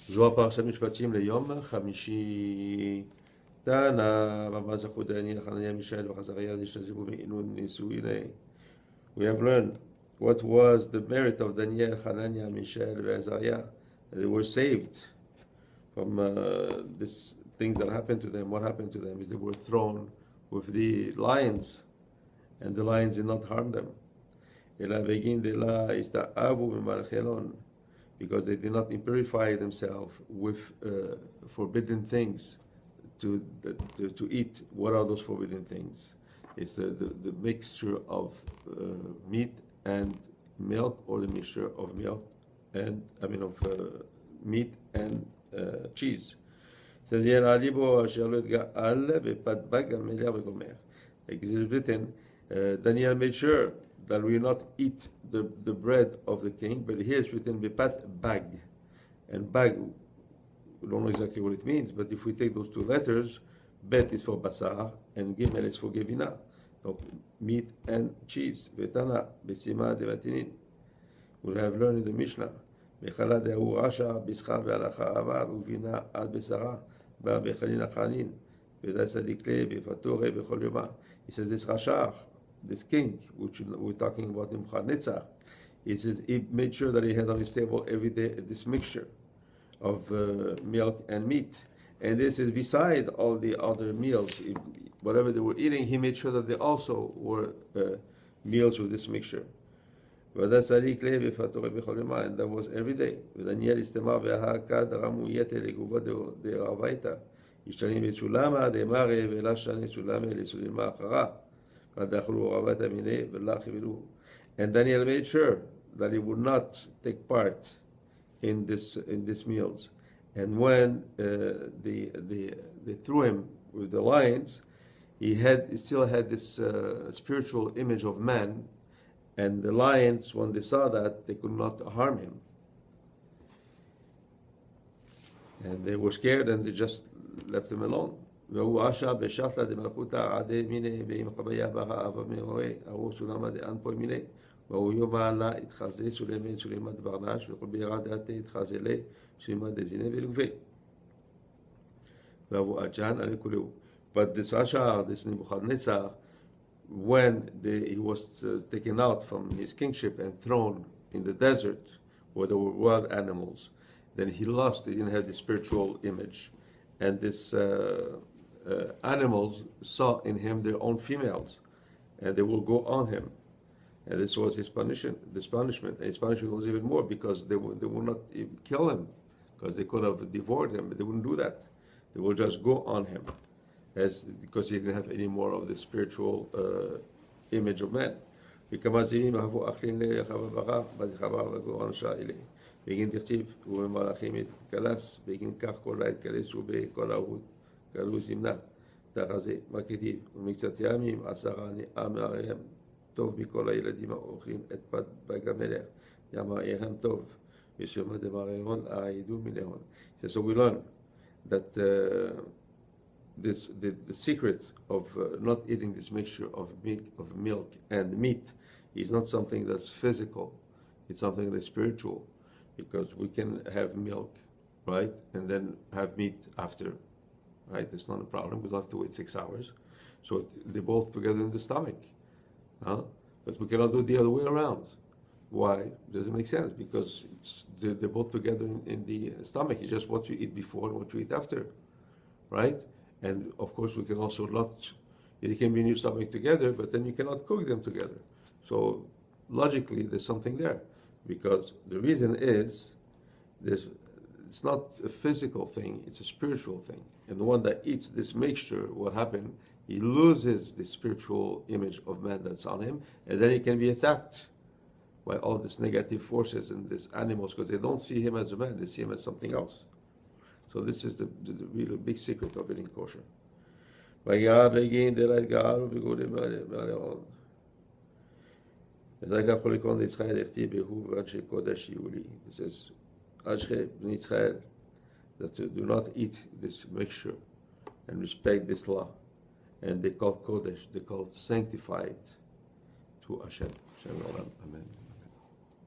זו הפרשת משפטים ליום חמישי. תנא רבא זכודני חנניה מישאל וחזריה דשתזיבו מעינון נישואיני. We have learned what was the merit of Daniel, Hananiah, Mishael, and Azariah. They were saved from this things that happened to them. What happened to them is they were thrown with the lions, and the lions did not harm them. Because they did not impurify themselves with forbidden things to eat. What are those forbidden things? It's the mixture of meat and milk, or the mixture of milk and meat and cheese. Like it is written, Daniel made sure that we not eat the bread of the king, but here it's written bepat bag, and bag, we don't know exactly what it means, but if we take those two letters, bet is for basar and gimel is for gevina, so meat and cheese. Vetana besima devatinin. We have learned in the Mishnah, bechala dehu asha bischar ve'alacha ava uvina ad besara ba bechalin achanin ve'dasadikle befatore bechol yoma. He says this Rashach, this king, which we're talking about in Nebuchadnezzar, he says he made sure that he had on his table every day this mixture of milk and meat. And this is beside all the other meals. Whatever they were eating, he made sure that they also were meals with this mixture. And that was every day. And Daniel made sure that he would not take part in this meals. And when they threw him with the lions, he still had this spiritual image of man, and the lions, when they saw that, they could not harm him. And they were scared, and they just left him alone. והוא יום מעלה התחזה סולמי סולימת ברנש וכל בירה דעתה התחזה לה סולימת דזיני ולגבי והוא עג'ן עלי כולהו. But this Ashar, this Nebuchadnezzar, when he was taken out from his kingship and thrown in the desert where there were wild animals, then he didn't have the spiritual image, and this animals saw in him their own females, and they will go on him. And this was his punishment. And his punishment was even more, because they would not kill him, because they could have devoured him, but they wouldn't do that. They will just go on him, because he didn't have any more of the spiritual image of man. בגין תכתיב ובמלאכים קלס, בגין כך כל העת קלס ובכל ההוד קלוס ימנע. תחת זה מה כתיב, ומקצת ימים 10 נאה מעריהם. טוב מכל הילדים האוכלים את פת בג המלך, ימריהם טוב, ושומע דמריהם העידו מלהון. So we learn that the secret of not eating this mixture of milk and meat is not something that's physical, it's something that's spiritual, because we can have milk, right, and then have meat after, right? It's not a problem, we don't have to wait 6 hours. So they're both together in the stomach. But we cannot do it the other way around. Why? Doesn't make sense, because they're both together in the stomach. It's just what you eat before and what you eat after, right? And of course we can also they can be in your stomach together, but then you cannot cook them together. So logically there's something there, because the reason is it's not a physical thing, it's a spiritual thing. And the one that eats this mixture, what happened, he loses the spiritual image of man that's on him, and then he can be attacked by all these negative forces and these animals, because they don't see him as a man, they see him as something else. So this is the really big secret of eating kosher. It says, that do not eat this mixture and respect this law. And they call Kodesh, they call sanctified to Hashem. Amen.